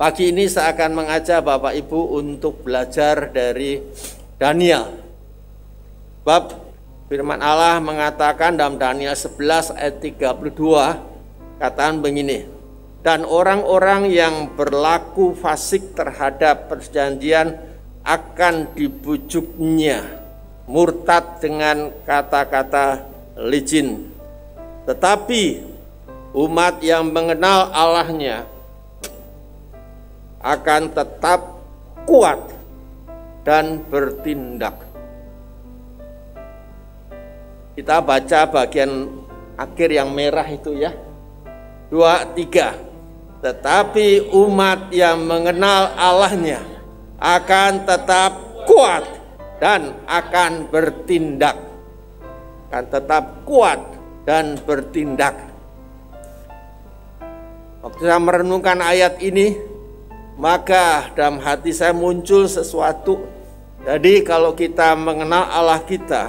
Pagi ini saya akan mengajak Bapak Ibu untuk belajar dari Daniel. Bab firman Allah mengatakan dalam Daniel 11 ayat 32, katakan begini, dan orang-orang yang berlaku fasik terhadap perjanjian akan dibujuknya murtad dengan kata-kata licin. Tetapi umat yang mengenal Allahnya akan tetap kuat dan bertindak. Kita baca bagian akhir yang merah itu ya. 2, 3. Tetapi umat yang mengenal Allahnya akan tetap kuat dan akan bertindak. Akan tetap kuat dan bertindak. Waktu saya merenungkan ayat ini, maka dalam hati saya muncul sesuatu. Jadi kalau kita mengenal Allah kita,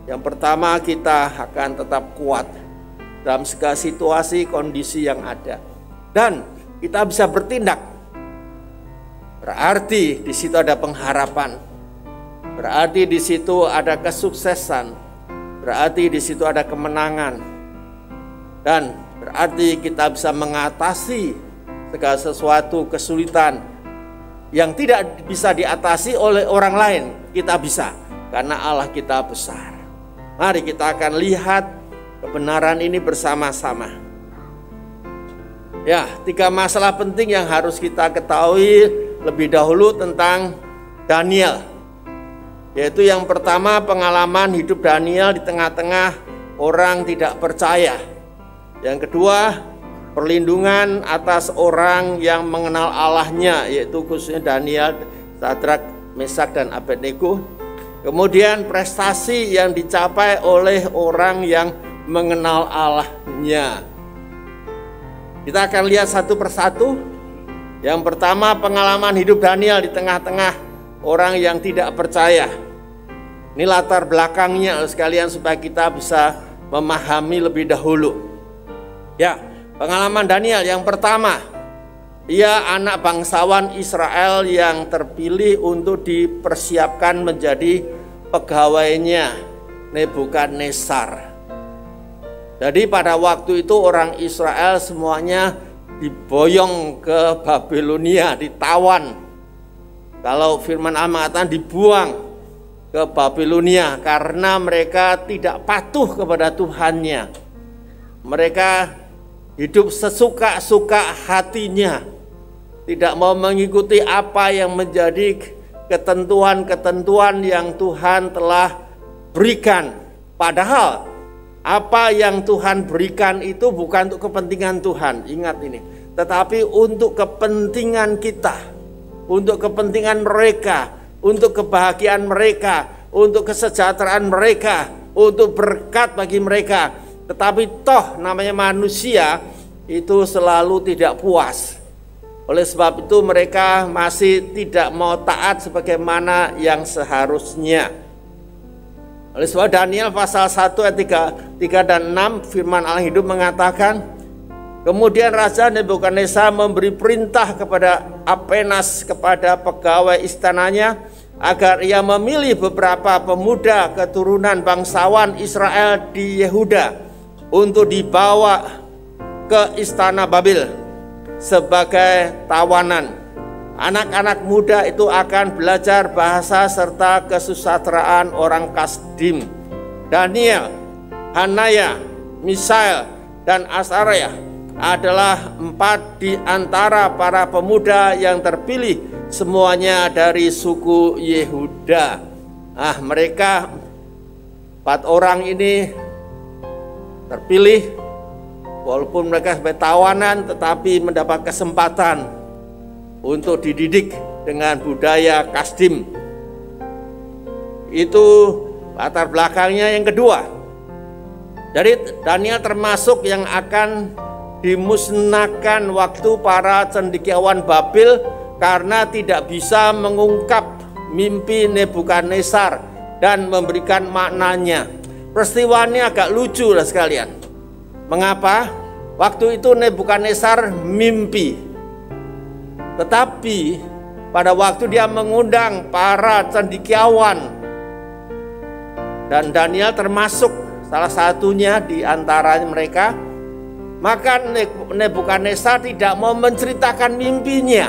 yang pertama kita akan tetap kuat dalam segala situasi kondisi yang ada, dan kita bisa bertindak. Berarti di situ ada pengharapan, berarti di situ ada kesuksesan, berarti di situ ada kemenangan, dan berarti kita bisa mengatasi segala sesuatu kesulitan yang tidak bisa diatasi oleh orang lain. Kita bisa, karena Allah kita besar. Mari kita akan lihat kebenaran ini bersama-sama. Ya, 3 masalah penting yang harus kita ketahui lebih dahulu tentang Daniel. Yaitu yang pertama, pengalaman hidup Daniel di tengah-tengah orang tidak percaya. Yang kedua, perlindungan atas orang yang mengenal Allahnya, yaitu khususnya Daniel, Sadrak, Mesak, dan Abednego. Kemudian prestasi yang dicapai oleh orang yang mengenal Allahnya. Kita akan lihat satu persatu. Yang pertama, pengalaman hidup Daniel di tengah-tengah orang yang tidak percaya. Ini latar belakangnya sekalian supaya kita bisa memahami lebih dahulu. Ya, pengalaman Daniel yang pertama, ia anak bangsawan Israel yang terpilih untuk dipersiapkan menjadi pegawainya Nebukadnezar. Jadi pada waktu itu orang Israel semuanya diboyong ke Babilonia, ditawan. Kalau firman Allah mengatakan dibuang ke Babilonia karena mereka tidak patuh kepada Tuhannya. Mereka hidup sesuka-suka hatinya, tidak mau mengikuti apa yang menjadi ketentuan-ketentuan yang Tuhan telah berikan. Padahal apa yang Tuhan berikan itu bukan untuk kepentingan Tuhan, ingat ini, tetapi untuk kepentingan kita, untuk kepentingan mereka, untuk kebahagiaan mereka, untuk kesejahteraan mereka, untuk berkat bagi mereka. Tetapi toh namanya manusia itu selalu tidak puas. Oleh sebab itu mereka masih tidak mau taat sebagaimana yang seharusnya. Oleh sebab Daniel pasal 1 ayat 3 dan 6 firman Allah hidup mengatakan, kemudian Raja Nebukadnezar memberi perintah kepada Apenas, kepada pegawai istananya, agar ia memilih beberapa pemuda keturunan bangsawan Israel di Yehuda untuk dibawa ke istana Babil sebagai tawanan. Anak-anak muda itu akan belajar bahasa serta kesusastraan orang Kasdim. Daniel, Hanaya, Misael, dan Azariah adalah 4 di antara para pemuda yang terpilih, semuanya dari suku Yehuda. Mereka 4 orang ini terpilih, walaupun mereka sebagai tawanan, tetapi mendapat kesempatan untuk dididik dengan budaya Kasdim. Itu latar belakangnya yang kedua. Jadi Daniel termasuk yang akan dimusnahkan waktu para cendekiawan Babil karena tidak bisa mengungkap mimpi Nebukadnezar dan memberikan maknanya. Peristiwa ini agak lucu lah sekalian. Mengapa? Waktu itu Nebukadnezar mimpi. Tetapi pada waktu dia mengundang para cendekiawan, dan Daniel termasuk salah satunya di antara mereka, maka Nebukadnezar tidak mau menceritakan mimpinya.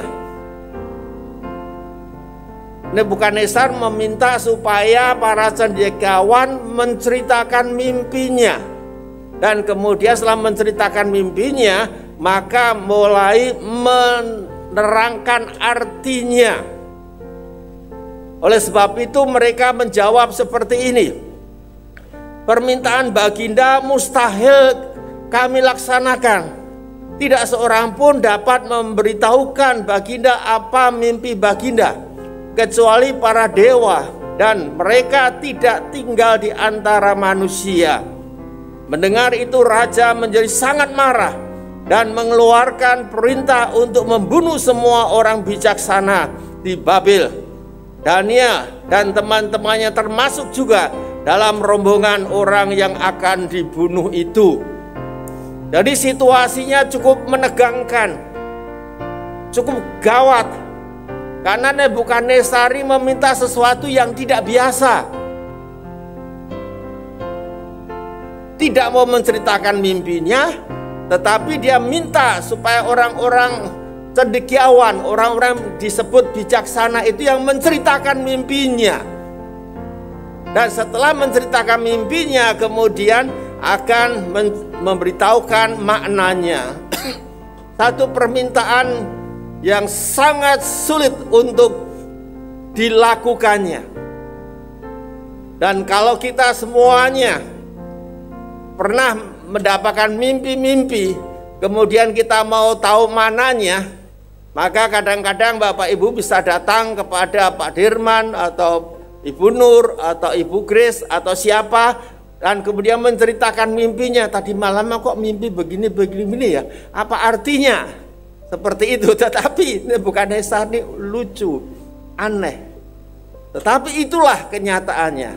Nebukadnezar meminta supaya para cendekiawan menceritakan mimpinya. Dan kemudian setelah menceritakan mimpinya, maka mulai menerangkan artinya. Oleh sebab itu mereka menjawab seperti ini: permintaan baginda mustahil kami laksanakan. Tidak seorang pun dapat memberitahukan baginda apa mimpi baginda, kecuali para dewa, dan mereka tidak tinggal di antara manusia. Mendengar itu raja menjadi sangat marah dan mengeluarkan perintah untuk membunuh semua orang bijaksana di Babel. Daniel dan teman-temannya termasuk juga dalam rombongan orang yang akan dibunuh itu. Jadi situasinya cukup menegangkan, cukup gawat, karena Nebukadnezar meminta sesuatu yang tidak biasa. Tidak mau menceritakan mimpinya, tetapi dia minta supaya orang-orang cendekiawan, orang-orang disebut bijaksana itu yang menceritakan mimpinya. Dan setelah menceritakan mimpinya, kemudian akan memberitahukan maknanya. Satu permintaan yang sangat sulit untuk dilakukannya. Dan kalau kita semuanya pernah mendapatkan mimpi-mimpi, kemudian kita mau tahu mananya, maka kadang-kadang Bapak Ibu bisa datang kepada Pak Dirman atau Ibu Nur atau Ibu Grace atau siapa, dan kemudian menceritakan mimpinya. Tadi malam kok mimpi begini ya, apa artinya? Seperti itu. Tetapi ini bukan ini lucu, aneh, tetapi itulah kenyataannya.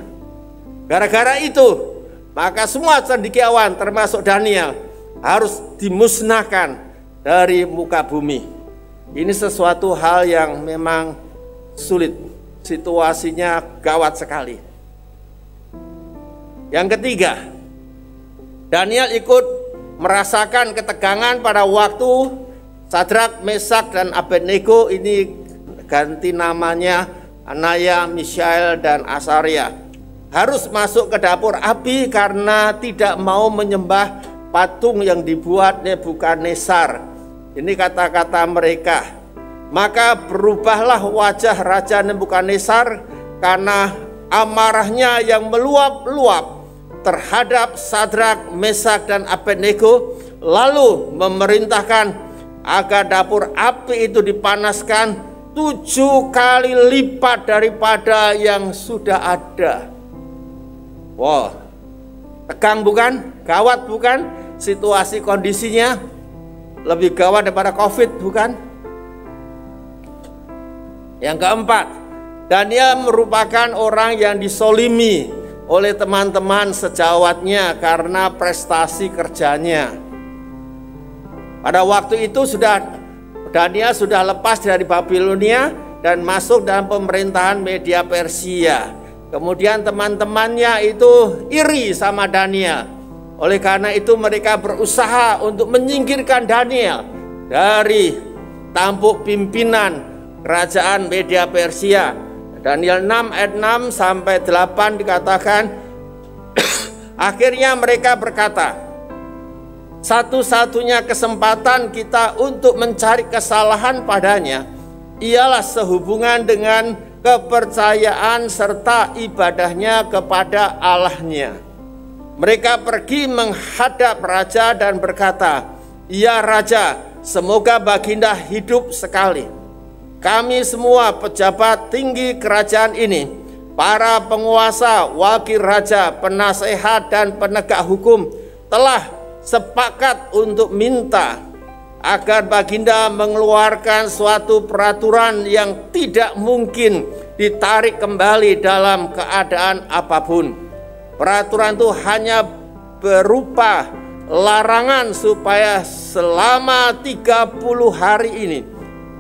Gara-gara itu maka semua cendekiawan termasuk Daniel harus dimusnahkan dari muka bumi. Ini sesuatu hal yang memang sulit, situasinya gawat sekali. Yang ketiga, Daniel ikut merasakan ketegangan pada waktu Sadrak, Mesak, dan Abednego, ini ganti namanya Anaya, Mishael, dan Azaria, harus masuk ke dapur api karena tidak mau menyembah patung yang dibuat Nebukadnezar. Ini kata-kata mereka. Maka berubahlah wajah Raja Nebukadnezar karena amarahnya yang meluap-luap terhadap Sadrak, Mesak, dan Abednego, lalu memerintahkan agar dapur api itu dipanaskan 7 kali lipat daripada yang sudah ada. Wow, tegang bukan? Gawat bukan? Situasi kondisinya lebih gawat daripada COVID bukan? Yang keempat, Daniel merupakan orang yang disolimi oleh teman-teman sejawatnya karena prestasi kerjanya. Pada waktu itu Daniel sudah lepas dari Babilonia dan masuk dalam pemerintahan Media Persia. Kemudian teman-temannya itu iri sama Daniel. Oleh karena itu mereka berusaha untuk menyingkirkan Daniel dari tampuk pimpinan kerajaan Media Persia. Daniel 6 ayat 6 sampai 8 dikatakan, akhirnya mereka berkata, satu-satunya kesempatan kita untuk mencari kesalahan padanya ialah sehubungan dengan kepercayaan serta ibadahnya kepada Allahnya. Mereka pergi menghadap raja dan berkata, ya raja, semoga baginda hidup sekali. Kami semua pejabat tinggi kerajaan ini, para penguasa, wakil raja, penasehat, dan penegak hukum telah sepakat untuk minta agar baginda mengeluarkan suatu peraturan yang tidak mungkin ditarik kembali dalam keadaan apapun. Peraturan itu hanya berupa larangan supaya selama 30 hari ini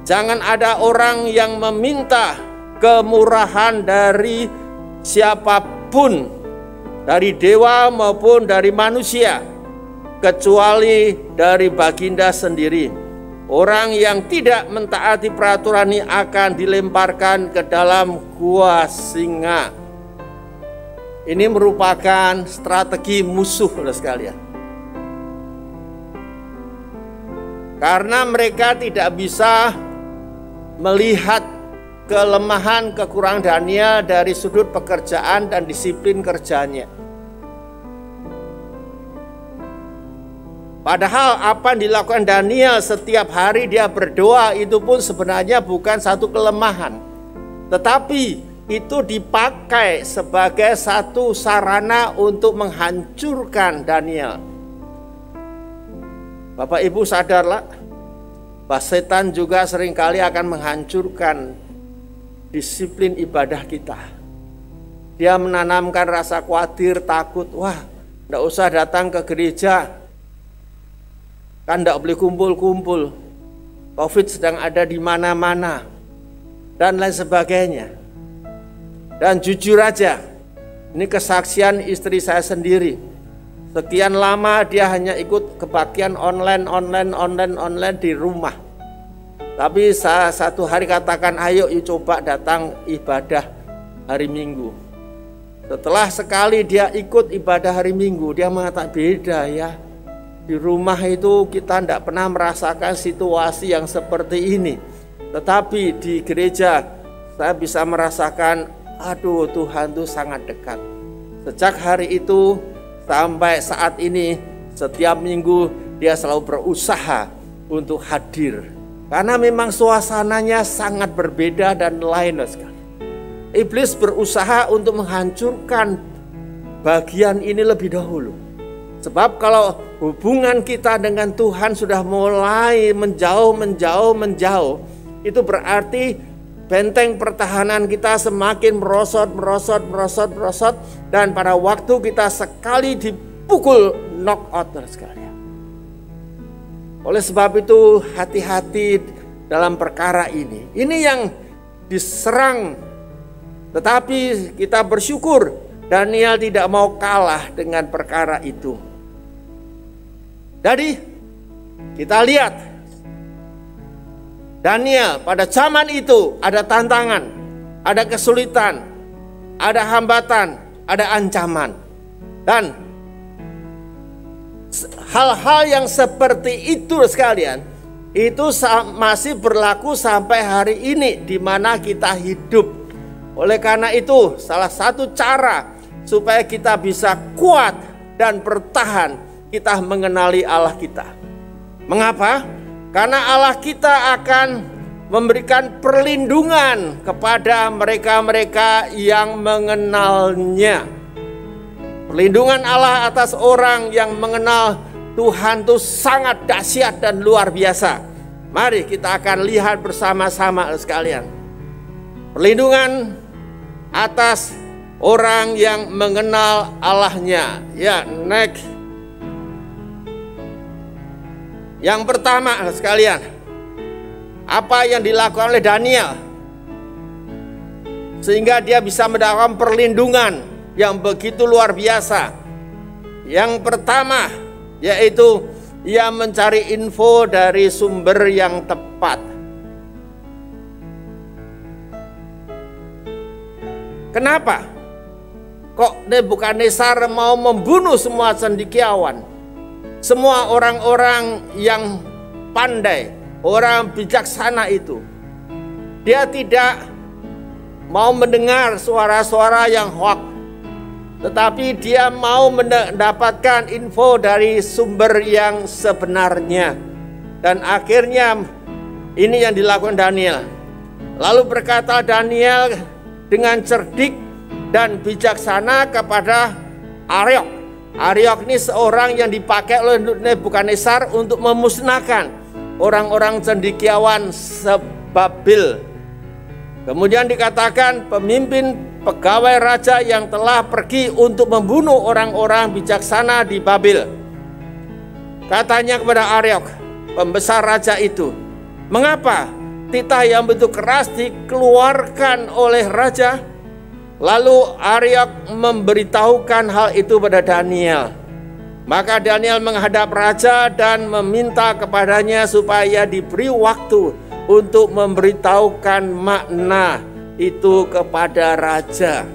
Jangan ada orang yang meminta kemurahan dari siapapun, dari dewa maupun dari manusia, kecuali dari Baginda sendiri. Orang yang tidak mentaati peraturan ini akan dilemparkan ke dalam gua singa. Ini merupakan strategi musuh, saudara sekalian. Karena mereka tidak bisa melihat kelemahan, kekurangan Daniel dari sudut pekerjaan dan disiplin kerjanya. Padahal apa yang dilakukan Daniel setiap hari dia berdoa itu pun sebenarnya bukan satu kelemahan, tetapi itu dipakai sebagai satu sarana untuk menghancurkan Daniel. Bapak Ibu sadarlah bahwa setan juga seringkali akan menghancurkan disiplin ibadah kita. Dia menanamkan rasa khawatir, takut, wah tidak usah datang ke gereja, kan tidak boleh kumpul-kumpul, COVID sedang ada di mana-mana, dan lain sebagainya. Dan jujur aja, ini kesaksian istri saya sendiri. Sekian lama dia hanya ikut kebaktian online di rumah. Tapi satu hari katakan, ayo coba datang ibadah hari Minggu. Setelah sekali dia ikut ibadah hari Minggu, dia mengatakan beda ya. Di rumah itu kita tidak pernah merasakan situasi yang seperti ini. Tetapi di gereja saya bisa merasakan, aduh Tuhan itu sangat dekat. Sejak hari itu sampai saat ini, setiap minggu dia selalu berusaha untuk hadir. Karena memang suasananya sangat berbeda dan lain sekali. Iblis berusaha untuk menghancurkan bagian ini lebih dahulu. Sebab kalau hubungan kita dengan Tuhan sudah mulai menjauh, itu berarti benteng pertahanan kita semakin merosot, dan pada waktu kita sekali dipukul knock out sekalian. Oleh sebab itu hati-hati dalam perkara ini. Ini yang diserang, tetapi kita bersyukur Daniel tidak mau kalah dengan perkara itu. Jadi kita lihat Daniel pada zaman itu ada tantangan, ada kesulitan, ada hambatan, ada ancaman. Dan hal-hal yang seperti itu sekalian, itu masih berlaku sampai hari ini di mana kita hidup. Oleh karena itu, salah satu cara supaya kita bisa kuat dan bertahan, kita mengenali Allah kita. Mengapa? Karena Allah kita akan memberikan perlindungan kepada mereka-mereka yang mengenalnya. Perlindungan Allah atas orang yang mengenal Tuhan itu sangat dahsyat dan luar biasa. Mari kita akan lihat bersama-sama sekalian. Perlindungan atas orang yang mengenal Allahnya. Ya, next. Yang pertama sekalian, apa yang dilakukan oleh Daniel sehingga dia bisa mendapatkan perlindungan yang begitu luar biasa. Yang pertama yaitu ia mencari info dari sumber yang tepat. Kenapa? Kok Nebukadnezar mau membunuh semua cendekiawan? Semua orang-orang yang pandai, orang bijaksana itu. Dia tidak mau mendengar suara-suara yang hoax, tetapi dia mau mendapatkan info dari sumber yang sebenarnya. Dan akhirnya ini yang dilakukan Daniel. Lalu berkata Daniel dengan cerdik dan bijaksana kepada Ariok. Ariok ini seorang yang dipakai oleh Nebukadnezar untuk memusnahkan orang-orang cendekiawan sebabil. Kemudian dikatakan pemimpin pegawai raja yang telah pergi untuk membunuh orang-orang bijaksana di Babil. Katanya kepada Ariok, pembesar raja itu, mengapa titah yang begitu keras dikeluarkan oleh raja. Lalu Aryok memberitahukan hal itu pada Daniel. Maka Daniel menghadap raja dan meminta kepadanya supaya diberi waktu untuk memberitahukan makna itu kepada raja.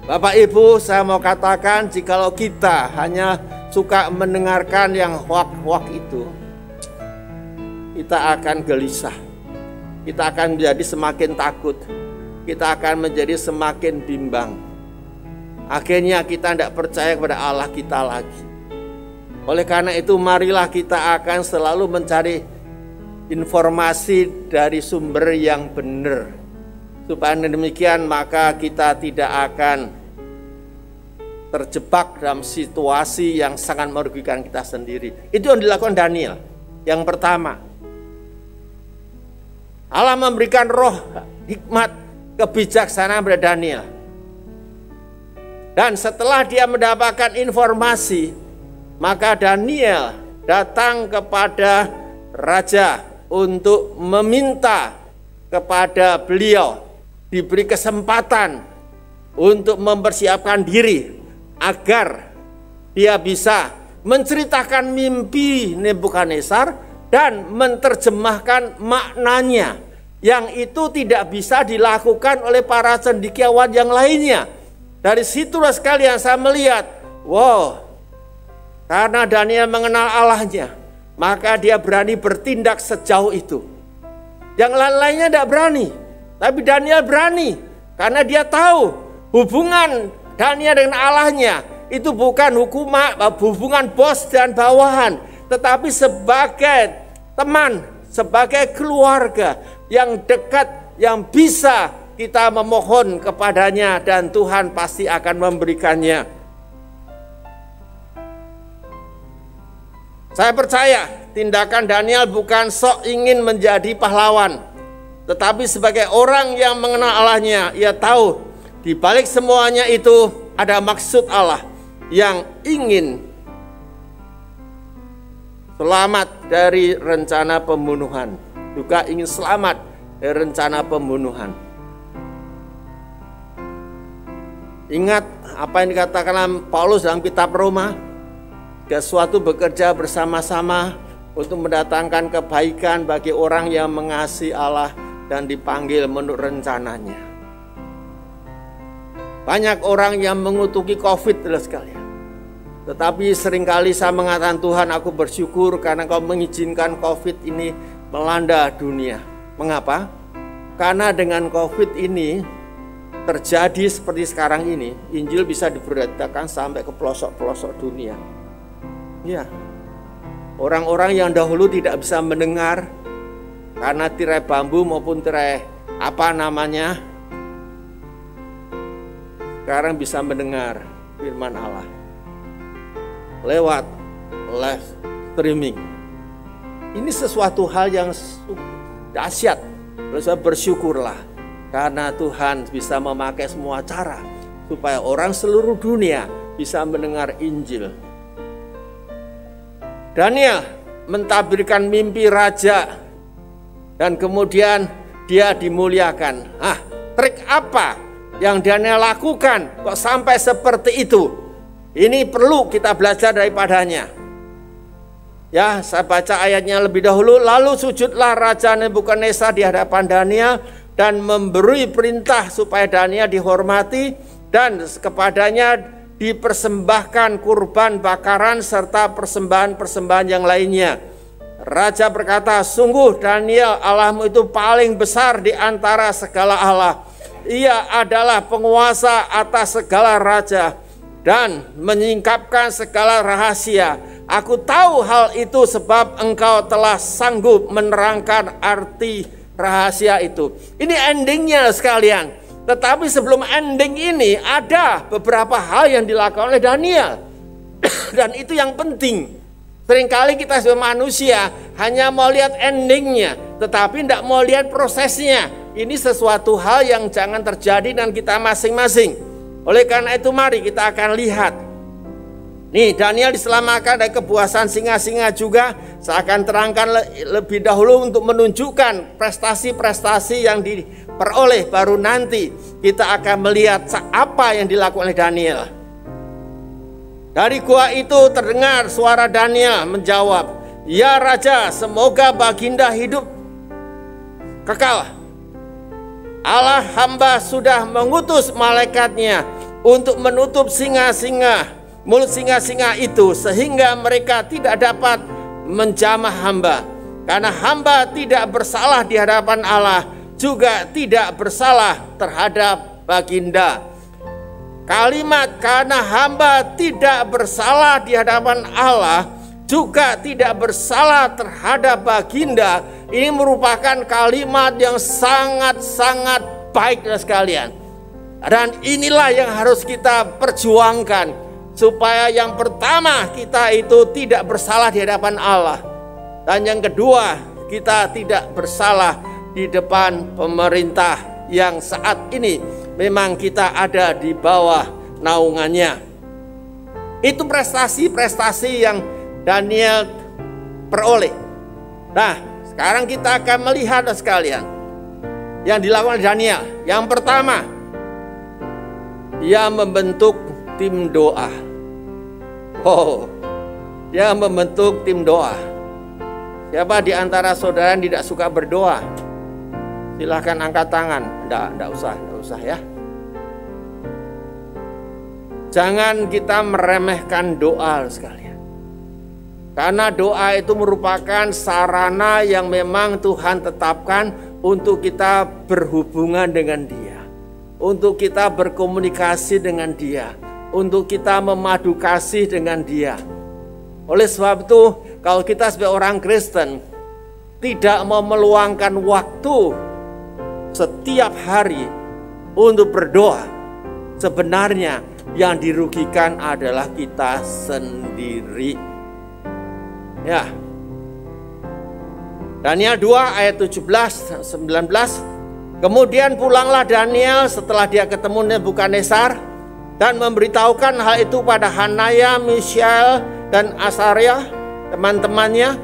Bapak Ibu, saya mau katakan, jikalau kita hanya suka mendengarkan yang hoak-hoak itu, kita akan gelisah, kita akan menjadi semakin takut, kita akan menjadi semakin bimbang. Akhirnya kita tidak percaya kepada Allah kita lagi. Oleh karena itu, marilah kita akan selalu mencari informasi dari sumber yang benar. Supaya demikian maka kita tidak akan terjebak dalam situasi yang sangat merugikan kita sendiri. Itu yang dilakukan Daniel. Yang pertama, Allah memberikan roh hikmat kebijaksanaan pada Daniel. Dan setelah dia mendapatkan informasi, maka Daniel datang kepada raja untuk meminta kepada beliau diberi kesempatan untuk mempersiapkan diri agar dia bisa menceritakan mimpi Nebukadnezar dan menerjemahkan maknanya, yang itu tidak bisa dilakukan oleh para cendekiawan yang lainnya. Dari situlah sekalian saya melihat, wow, karena Daniel mengenal Allahnya, maka dia berani bertindak sejauh itu. Yang lain-lainnya tidak berani, tapi Daniel berani karena dia tahu hubungan Daniel dengan Allahnya itu bukan hubungan bos dan bawahan, tetapi sebagai teman, sebagai keluarga yang dekat, yang bisa kita memohon kepadanya dan Tuhan pasti akan memberikannya. Saya percaya tindakan Daniel bukan sok ingin menjadi pahlawan, tetapi sebagai orang yang mengenal Allahnya, ia tahu di balik semuanya itu ada maksud Allah yang ingin selamat dari rencana pembunuhan, juga ingin selamat dari rencana pembunuhan. Ingat apa yang dikatakan Paulus dalam kitab Roma, sesuatu bekerja bersama-sama untuk mendatangkan kebaikan bagi orang yang mengasihi Allah dan dipanggil menurut rencananya. Banyak orang yang mengutuki COVID sekalian. Tetapi seringkali saya mengatakan, Tuhan, aku bersyukur karena Kau mengizinkan COVID ini melanda dunia. Mengapa? Karena dengan COVID ini terjadi seperti sekarang ini, Injil bisa diberitakan sampai ke pelosok-pelosok dunia. Ya, orang-orang yang dahulu tidak bisa mendengar karena tirai bambu maupun tirai sekarang bisa mendengar firman Allah lewat live streaming. Ini sesuatu hal yang dahsyat. Lalu saya bersyukurlah karena Tuhan bisa memakai semua cara supaya orang seluruh dunia bisa mendengar Injil. Daniel mentabirkan mimpi raja dan kemudian dia dimuliakan. Trik apa yang Daniel lakukan kok sampai seperti itu? Ini perlu kita belajar daripadanya. Ya, saya baca ayatnya lebih dahulu. Lalu sujudlah Raja Nebukadnezar di hadapan Daniel dan memberi perintah supaya Daniel dihormati dan kepadanya dipersembahkan kurban bakaran serta persembahan-persembahan yang lainnya. Raja berkata, sungguh Daniel Allahmu itu paling besar di antara segala Allah. Ia adalah penguasa atas segala raja dan menyingkapkan segala rahasia. Aku tahu hal itu sebab engkau telah sanggup menerangkan arti rahasia itu. Ini endingnya sekalian. Tetapi sebelum ending ini ada beberapa hal yang dilakukan oleh Daniel. Dan itu yang penting. Seringkali kita sebagai manusia hanya mau lihat endingnya, tetapi tidak mau lihat prosesnya. Ini sesuatu hal yang jangan terjadi dengan kita masing-masing. Oleh karena itu mari kita akan lihat Nih, Daniel diselamatkan dari kebuasan singa-singa juga. Saya akan terangkan lebih dahulu untuk menunjukkan prestasi-prestasi yang diperoleh. Baru nanti kita akan melihat apa yang dilakukan oleh Daniel. Dari gua itu terdengar suara Daniel menjawab, "Ya Raja, semoga baginda hidup kekal. Allah hamba sudah mengutus malaikatnya untuk menutup mulut singa-singa itu, sehingga mereka tidak dapat menjamah hamba. Karena hamba tidak bersalah di hadapan Allah, juga tidak bersalah terhadap baginda." Kalimat "karena hamba tidak bersalah di hadapan Allah, juga tidak bersalah terhadap baginda" ini merupakan kalimat yang sangat-sangat baik sekalian. Dan inilah yang harus kita perjuangkan, supaya yang pertama kita itu tidak bersalah di hadapan Allah, dan yang kedua kita tidak bersalah di depan pemerintah yang saat ini memang kita ada di bawah naungannya. Itu prestasi-prestasi yang Daniel peroleh. Nah, sekarang kita akan melihat sekalian yang dilakukan Daniel. Yang pertama, dia membentuk tim doa. Dia membentuk tim doa. Siapa di antara saudara yang tidak suka berdoa? Silahkan angkat tangan. Enggak usah ya. Jangan kita meremehkan doa sekalian. Karena doa itu merupakan sarana yang memang Tuhan tetapkan untuk kita berhubungan dengan Dia, untuk kita berkomunikasi dengan Dia, untuk kita memadu kasih dengan Dia. Oleh sebab itu, kalau kita sebagai orang Kristen tidak mau meluangkan waktu setiap hari untuk berdoa, sebenarnya yang dirugikan adalah kita sendiri. Ya. Daniel 2 ayat 17-19. Kemudian pulanglah Daniel setelah dia ketemu Nebukadnezar dan memberitahukan hal itu pada Hanaya, Mishael, dan Asaria, teman-temannya,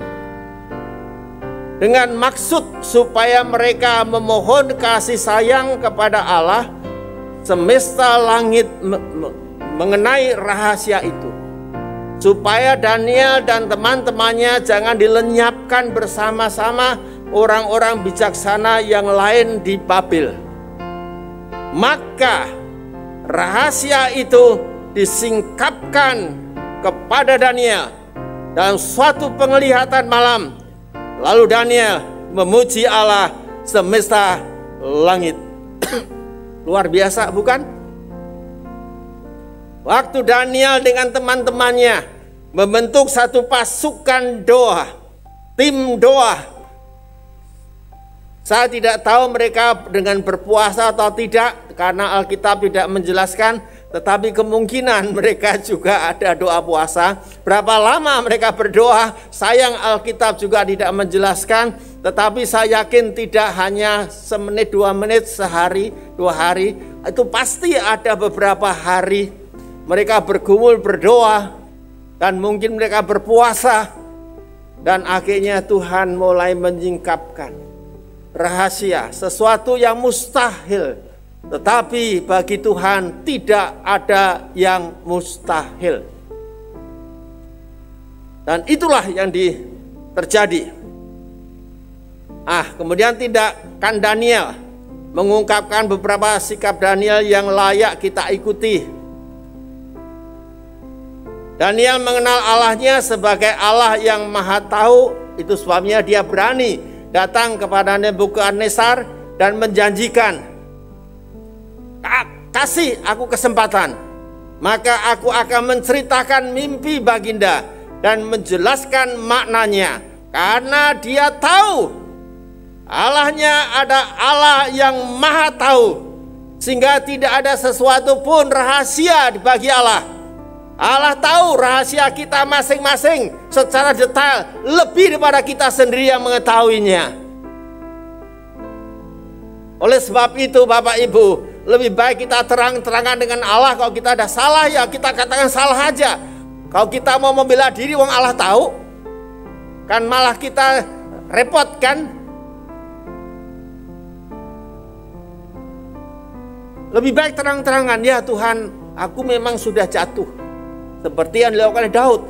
dengan maksud supaya mereka memohon kasih sayang kepada Allah semesta langit mengenai rahasia itu, supaya Daniel dan teman-temannya jangan dilenyapkan bersama-sama orang-orang bijaksana yang lain di Babel. Maka rahasia itu disingkapkan kepada Daniel dalam suatu penglihatan malam. Lalu Daniel memuji Allah semesta langit. Luar biasa, bukan? Waktu Daniel dengan teman-temannya membentuk satu pasukan doa, tim doa. Saya tidak tahu mereka dengan berpuasa atau tidak, karena Alkitab tidak menjelaskan. Tetapi kemungkinan mereka juga ada doa puasa. Berapa lama mereka berdoa, sayang Alkitab juga tidak menjelaskan. Tetapi saya yakin tidak hanya semenit, 2 menit, sehari, 2 hari. Itu pasti ada beberapa hari mereka bergumul berdoa. Dan mungkin mereka berpuasa. Dan akhirnya Tuhan mulai menyingkapkan rahasia, sesuatu yang mustahil. Tetapi bagi Tuhan tidak ada yang mustahil. Dan itulah yang terjadi. Kemudian tindakan Daniel mengungkapkan beberapa sikap Daniel yang layak kita ikuti. Daniel mengenal Allahnya sebagai Allah yang Maha Tahu. Itu sebabnya dia berani datang kepada Nebukadnezar dan menjanjikan, kasih aku kesempatan, maka aku akan menceritakan mimpi baginda dan menjelaskan maknanya. Karena dia tahu Allahnya ada Allah yang Maha Tahu, sehingga tidak ada sesuatu pun rahasia bagi Allah. Allah tahu rahasia kita masing-masing secara detail, lebih daripada kita sendiri yang mengetahuinya. Oleh sebab itu Bapak Ibu, lebih baik kita terang-terangan dengan Allah. Kalau kita ada salah, ya kita katakan salah aja. Kalau kita mau membela diri, wong Allah tahu, kan malah kita repot kan? Lebih baik terang-terangan, ya Tuhan, aku memang sudah jatuh, seperti yang dilakukan oleh Daud.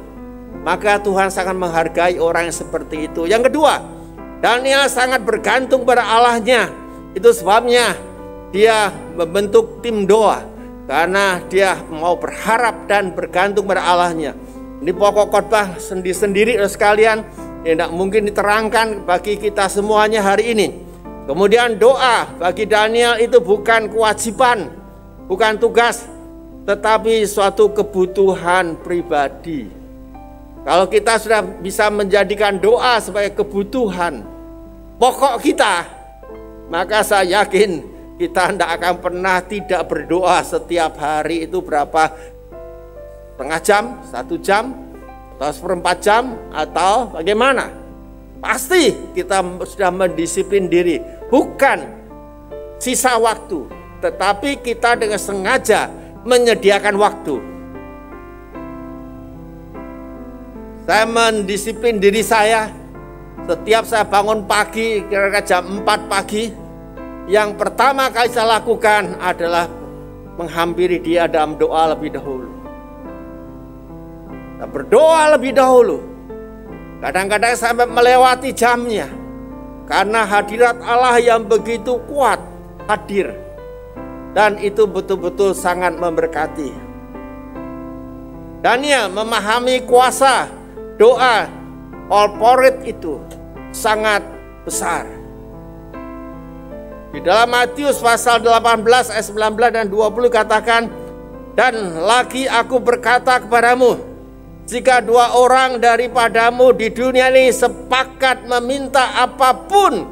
Maka Tuhan sangat menghargai orang yang seperti itu. Yang kedua, Daniel sangat bergantung pada Allahnya. Itu sebabnya dia membentuk tim doa, karena dia mau berharap dan bergantung pada Allahnya. Ini pokok khotbah sendiri sekalian, tidak mungkin diterangkan bagi kita semuanya hari ini. Kemudian doa bagi Daniel itu bukan kewajiban, bukan tugas, tetapi suatu kebutuhan pribadi. Kalau kita sudah bisa menjadikan doa sebagai kebutuhan pokok kita, maka saya yakin kita tidak akan pernah tidak berdoa setiap hari. Itu berapa? Setengah jam, 1 jam, atau 1/4 jam, atau bagaimana? Pasti kita sudah mendisiplin diri. Bukan sisa waktu, tetapi kita dengan sengaja menyediakan waktu. Saya mendisiplin diri saya. Setiap saya bangun pagi, kira-kira jam 4 pagi, yang pertama kali saya lakukan adalah menghampiri Dia dalam doa lebih dahulu. Saya berdoa lebih dahulu. Kadang-kadang sampai melewati jamnya, karena hadirat Allah yang begitu kuat hadir, dan itu betul-betul sangat memberkati. Daniel memahami kuasa doa korporat itu sangat besar. Di dalam Matius pasal 18 ayat 19 dan 20 katakan, dan lagi aku berkata kepadamu, jika 2 orang daripadamu di dunia ini sepakat meminta apapun,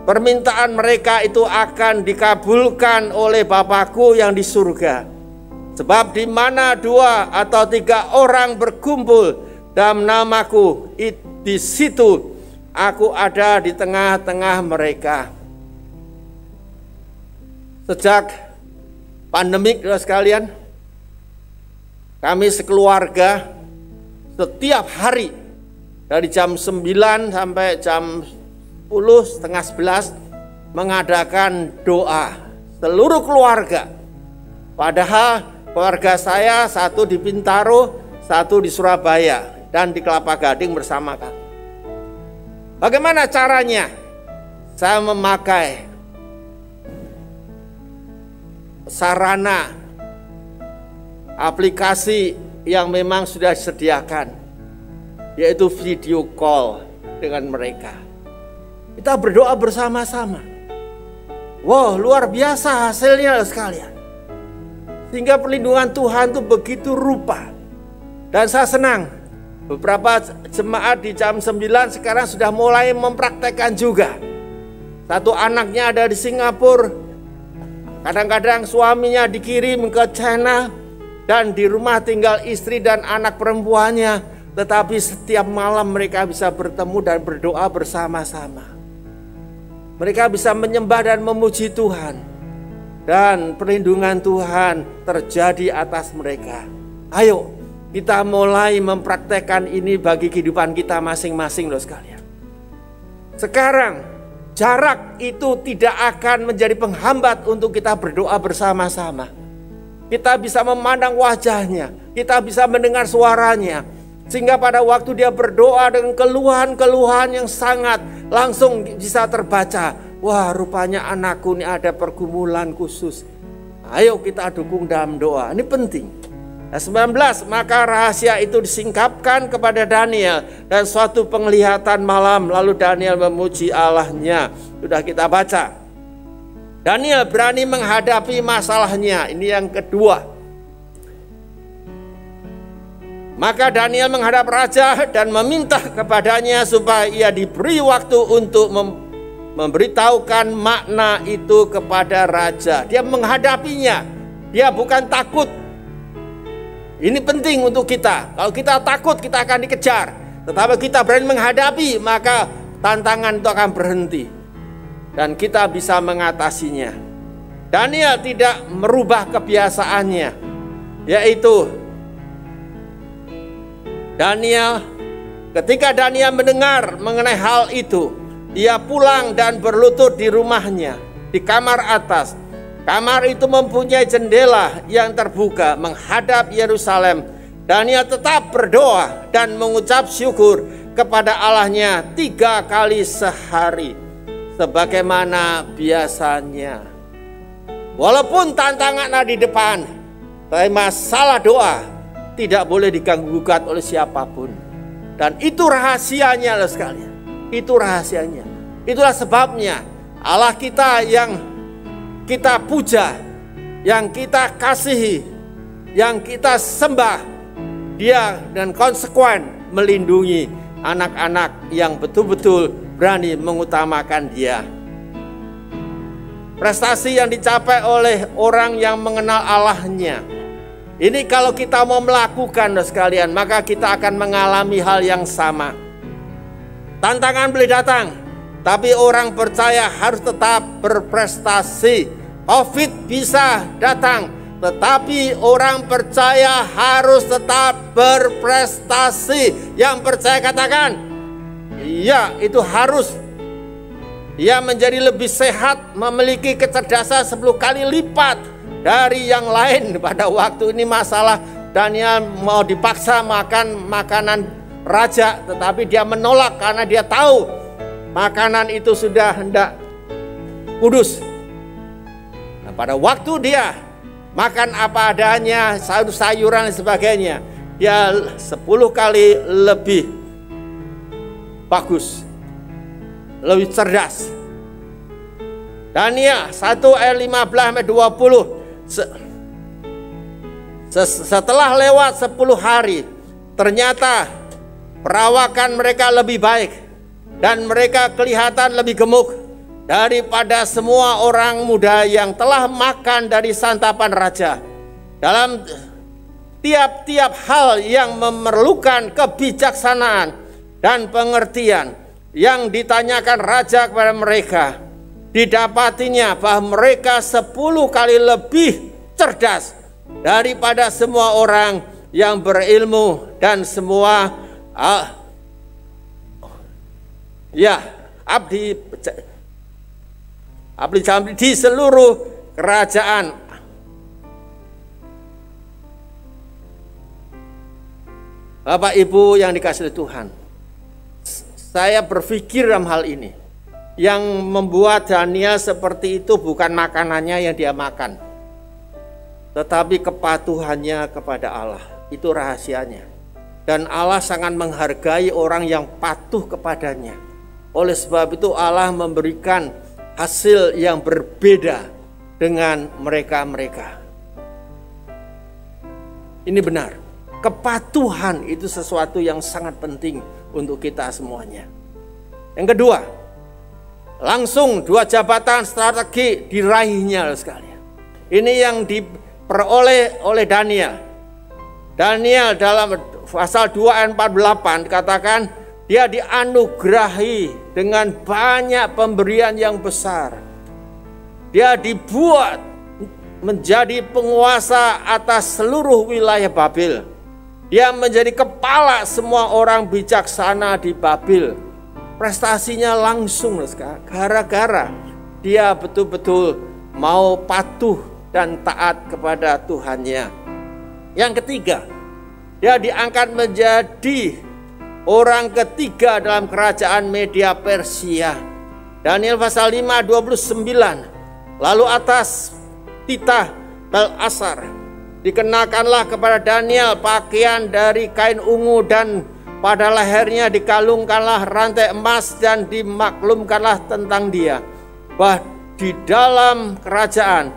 permintaan mereka itu akan dikabulkan oleh Bapakku yang di surga. Sebab di mana 2 atau 3 orang berkumpul dalam namaku, di situ aku ada di tengah-tengah mereka. Sejak pandemik, sekalian, kami sekeluarga setiap hari dari jam 9 sampai jam 10, setengah 11 mengadakan doa seluruh keluarga. Padahal keluarga saya satu di Bintaro, satu di Surabaya, dan di Kelapa Gading bersama kami. Bagaimana caranya? Saya memakai sarana aplikasi yang memang sudah disediakan, yaitu video call dengan mereka. Kita berdoa bersama-sama. Wow, luar biasa hasilnya sekalian. Sehingga perlindungan Tuhan itu begitu rupa. Dan saya senang, beberapa jemaat di jam 9 sekarang sudah mulai mempraktekkan juga. Satu anaknya ada di Singapura. Kadang-kadang suaminya dikirim ke China, dan di rumah tinggal istri dan anak perempuannya. Tetapi setiap malam mereka bisa bertemu dan berdoa bersama-sama. Mereka bisa menyembah dan memuji Tuhan. Dan perlindungan Tuhan terjadi atas mereka. Ayo kita mulai mempraktekkan ini bagi kehidupan kita masing-masing loh sekalian. Sekarang jarak itu tidak akan menjadi penghambat untuk kita berdoa bersama-sama. Kita bisa memandang wajahnya, kita bisa mendengar suaranya. Sehingga pada waktu dia berdoa dengan keluhan-keluhan yang sangat langsung bisa terbaca. Wah, rupanya anakku ini ada pergumulan khusus. Ayo kita dukung dalam doa, ini penting. 19, maka rahasia itu disingkapkan kepada Daniel dan suatu penglihatan malam, lalu Daniel memuji Allahnya. Sudah kita baca. Daniel berani menghadapi masalahnya. Ini yang kedua. Maka Daniel menghadap raja dan meminta kepadanya supaya ia diberi waktu untuk memberitahukan makna itu kepada raja. Dia menghadapinya. Dia bukan takut. Ini penting untuk kita. Kalau kita takut, kita akan dikejar. Tetapi kita berani menghadapi, maka tantangan itu akan berhenti. Dan kita bisa mengatasinya. Daniel tidak merubah kebiasaannya, yaitu Ketika Daniel mendengar mengenai hal itu, ia pulang dan berlutut di rumahnya, di kamar atas. Kamar itu mempunyai jendela yang terbuka menghadap Yerusalem. Daniel tetap berdoa dan mengucap syukur kepada Allahnya 3 kali sehari, sebagaimana biasanya. Walaupun tantangan ada di depan, tapi masalah doa tidak boleh diganggu-gugat oleh siapapun. Dan itu rahasianya loh sekalian. Itu rahasianya. Itulah sebabnya Allah kita yang kita puja, yang kita kasihi, yang kita sembah, Dia dan konsekuen melindungi anak-anak yang betul-betul berani mengutamakan Dia. Prestasi yang dicapai oleh orang yang mengenal Allahnya. Ini kalau kita mau melakukan sekalian, maka kita akan mengalami hal yang sama. Tantangan boleh datang, tapi orang percaya harus tetap berprestasi. COVID bisa datang, tetapi orang percaya harus tetap berprestasi. Yang percaya katakan, iya, itu harus. Ia menjadi lebih sehat, memiliki kecerdasan 10 kali lipat dari yang lain. Pada waktu ini masalah Daniel mau dipaksa makan makanan raja, tetapi dia menolak karena dia tahu makanan itu sudah hendak kudus. Nah, pada waktu dia makan apa adanya, sayur-sayuran dan sebagainya, dia 10 kali lebih bagus, lebih cerdas. Daniel 1 ayat 15-20. Setelah lewat 10 hari, ternyata perawakan mereka lebih baik dan mereka kelihatan lebih gemuk daripada semua orang muda yang telah makan dari santapan raja. Dalam tiap-tiap hal yang memerlukan kebijaksanaan dan pengertian yang ditanyakan raja kepada mereka, didapatinya bahwa mereka 10 kali lebih cerdas daripada semua orang yang berilmu dan semua abdi di seluruh kerajaan. Bapak Ibu yang dikasihi Tuhan, saya berpikir dalam hal ini. Yang membuat Daniel seperti itu bukan makanannya yang dia makan, tetapi kepatuhannya kepada Allah. Itu rahasianya. Dan Allah sangat menghargai orang yang patuh kepadanya. Oleh sebab itu Allah memberikan hasil yang berbeda dengan mereka-mereka. Ini benar. Kepatuhan itu sesuatu yang sangat penting untuk kita semuanya. Yang kedua, langsung 2 jabatan strategi diraihnya sekalian. Ini yang diperoleh oleh Daniel. Daniel dalam pasal 2 ayat 48 dikatakan dia dianugerahi dengan banyak pemberian yang besar. Dia dibuat menjadi penguasa atas seluruh wilayah Babel. Dia menjadi kepala semua orang bijaksana di Babel. Prestasinya langsung gara-gara dia betul-betul mau patuh dan taat kepada Tuhannya. Yang ketiga, dia diangkat menjadi orang ketiga dalam kerajaan Media Persia. Daniel pasal 5:29. Lalu atas titah Belsasar dikenakanlah kepada Daniel pakaian dari kain ungu, dan pada lehernya dikalungkanlah rantai emas, dan dimaklumkanlah tentang dia bahwa di dalam kerajaan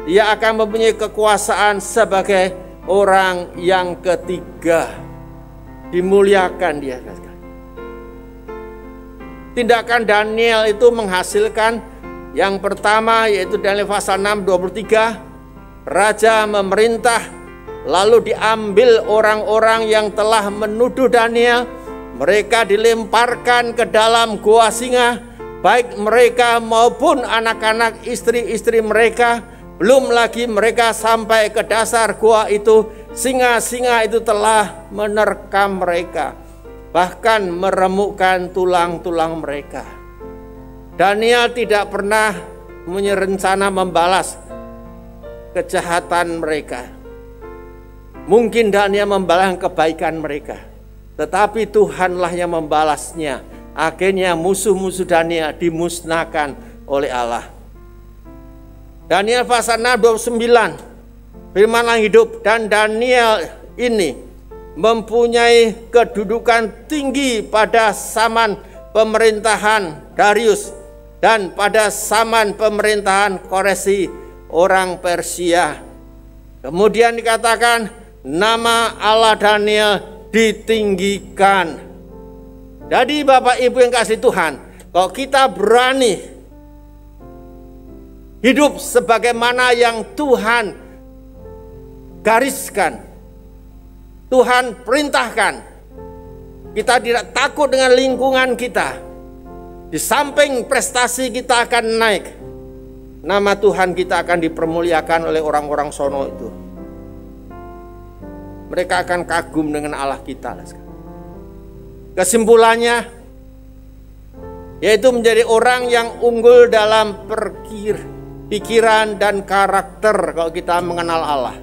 dia akan mempunyai kekuasaan sebagai orang yang ketiga. Dimuliakan dia. Tindakan Daniel itu menghasilkan yang pertama, yaitu Daniel pasal 6:23. Raja memerintah, lalu diambil orang-orang yang telah menuduh Daniel. Mereka dilemparkan ke dalam gua singa, baik mereka maupun anak-anak istri-istri mereka. Belum lagi mereka sampai ke dasar gua itu Singa-singa itu telah menerkam mereka, bahkan meremukkan tulang-tulang mereka. Daniel tidak pernah merencana membalas kejahatan mereka. Mungkin Daniel membalas kebaikan mereka, tetapi Tuhanlah yang membalasnya. Akhirnya musuh-musuh Daniel dimusnahkan oleh Allah. Daniel pasal 6:29, firman yang hidup, dan Daniel ini mempunyai kedudukan tinggi pada zaman pemerintahan Darius dan pada zaman pemerintahan Koresi orang Persia. Kemudian dikatakan nama Allah Daniel ditinggikan. Jadi Bapak Ibu yang kasih Tuhan, kalau kita berani hidup sebagaimana yang Tuhan gariskan, Tuhan perintahkan, kita tidak takut dengan lingkungan kita. Di samping prestasi kita akan naik, nama Tuhan kita akan dipermuliakan oleh orang-orang sono itu. Mereka akan kagum dengan Allah kita. Kesimpulannya, yaitu menjadi orang yang unggul dalam pikiran dan karakter kalau kita mengenal Allah.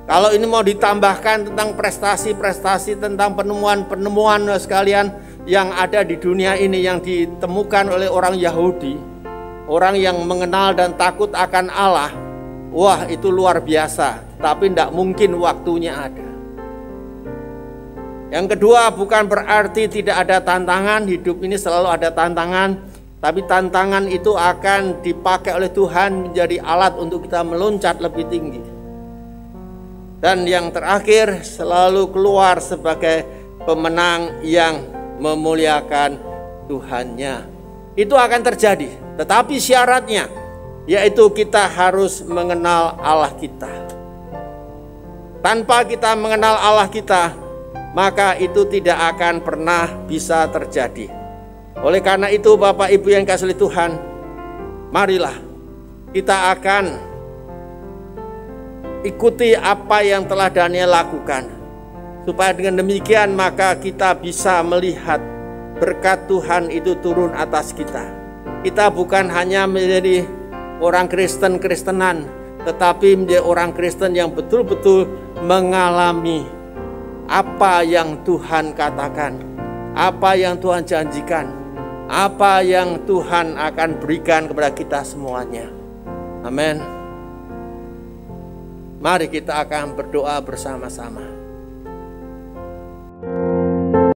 Kalau ini mau ditambahkan tentang prestasi-prestasi, tentang penemuan-penemuan sekalian yang ada di dunia ini yang ditemukan oleh orang Yahudi, orang yang mengenal dan takut akan Allah, wah itu luar biasa, tapi tidak mungkin waktunya ada. Yang kedua, bukan berarti tidak ada tantangan, hidup ini selalu ada tantangan, tapi tantangan itu akan dipakai oleh Tuhan menjadi alat untuk kita meloncat lebih tinggi. Dan yang terakhir, selalu keluar sebagai pemenang yang memuliakan Tuhannya. Itu akan terjadi, tetapi syaratnya yaitu kita harus mengenal Allah kita. Tanpa kita mengenal Allah kita, maka itu tidak akan pernah bisa terjadi. Oleh karena itu Bapak Ibu yang kasih Tuhan, marilah kita akan ikuti apa yang telah Daniel lakukan. Supaya dengan demikian maka kita bisa melihat berkat Tuhan itu turun atas kita. Kita bukan hanya menjadi orang Kristen-Kristenan, tetapi menjadi orang Kristen yang betul-betul mengalami apa yang Tuhan katakan, apa yang Tuhan janjikan, apa yang Tuhan akan berikan kepada kita semuanya. Amin. Mari kita akan berdoa bersama-sama.